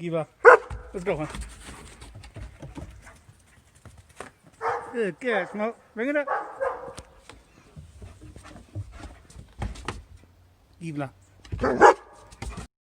Eva, let's go, huh? Good, good. Smoke. Bring it up. Eva.